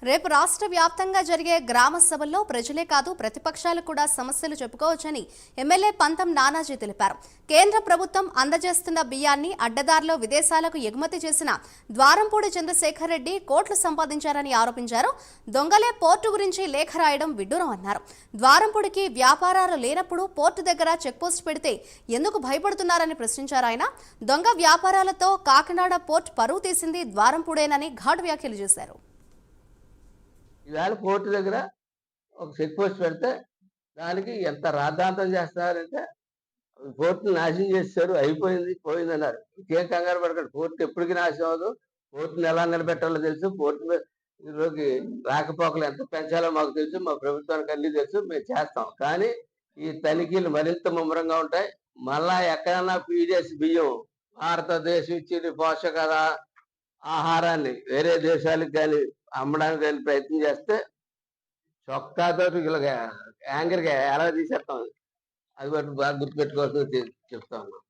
రేపు రాష్ట్ర వ్యాప్తంగా జరిగే గ్రామ సభల్లో ప్రజలే కాదు ప్రతిపక్షాలు కూడా సమస్యలు చెప్పుకోవచ్చని ఎమ్మెల్యే పంతం నానాజీ తెలిపారు. కేంద్ర ప్రభుత్వం అందజేస్తున్న బియ్యాన్ని అడ్డదారిలో విదేశాలకు ఎగుమతి చేసిన ద్వారంపూడి చంద్రశేఖర్ రెడ్డి కోట్లు సంపాదించారని ఆరోపించారు. దొంగలే పోర్టు గురించి లేఖ రాయడం విడ్డూరం అన్నారు. ద్వారంపూడికి వ్యాపారాలు లేనప్పుడు పోర్టు దగ్గర చెక్పోస్ట్ పెడితే ఎందుకు భయపడుతున్నారని ప్రశ్నించారు ఆయన. దొంగ వ్యాపారాలతో కాకినాడ పోర్టు పరువు తీసింది ద్వారంపూడేనని ఘాటు వ్యాఖ్యలు చేశారు. ఈవేళ కోర్టు దగ్గర ఒక చెక్ పోస్ట్ పెడితే దానికి ఎంత రాద్ధాంతం చేస్తున్నారంటే కోర్టును నాశనం చేశారు, అయిపోయింది పోయింది అన్నారు. ఇంకేం కంగారు పడకండి, కోర్టు ఎప్పటికీ నాశనం అవ్వదు. కోర్టును ఎలా నిలబెట్టాలో తెలుసు, కోర్టులోకి రాకపోకలు ఎంత పెంచాలో మాకు తెలుసు, మా ప్రభుత్వానికి అన్ని తెలుసు, మేము చేస్తాం. కానీ ఈ తనిఖీలు మరింత ముమ్మరంగా ఉంటాయి. మళ్ళా ఎక్కడన్నా పీడిఎస్ బియ్యం భారతదేశం ఇచ్చిన పోషక ఆహారాన్ని వేరే దేశాలకు కానీ అమ్మడానికి కానీ ప్రయత్నం చేస్తే చొక్కాతో ఇలాగా యాంగర్గా ఎలా తీసేస్తాం. అది బట్టి బాగా గుర్తుపెట్టుకోవాల్సింది చెప్తా ఉన్నాం.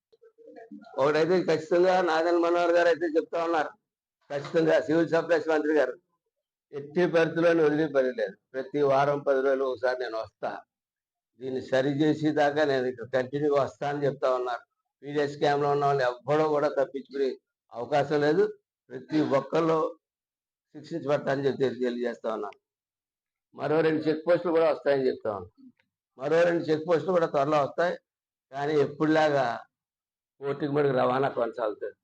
ఒకటైతే ఖచ్చితంగా నాదెండ్ల మనోహర్ గారు అయితే చెప్తా ఉన్నారు, ఖచ్చితంగా సివిల్ సప్లైస్ మంత్రి గారు ఎట్టి పరిస్థితుల్లోనే వదిలే పని లేదు. ప్రతి వారం 10 రోజులు ఒకసారి నేను వస్తా, దీన్ని సరి చేసి దాకా నేను ఇక్కడ కంటిన్యూగా వస్తా అని చెప్తా ఉన్నారు. పీడిఎస్ స్కామ్లో ఉన్న వాళ్ళు ఎవ్వడో కూడా తప్పించుకునే అవకాశం లేదు. ప్రతి ఒక్కళ్ళు శిక్షించబడతారని చెప్పి తెలియజేస్తా ఉన్నాను. మరో 2 చెక్ పోస్టులు కూడా వస్తాయని చెప్తా ఉన్నాను. మరో 2 చెక్ పోస్టులు కూడా త్వరలో వస్తాయి. కానీ ఎప్పుడులాగా కోర్టుకి మటుకు రవాణా కొనసాగుతుంది.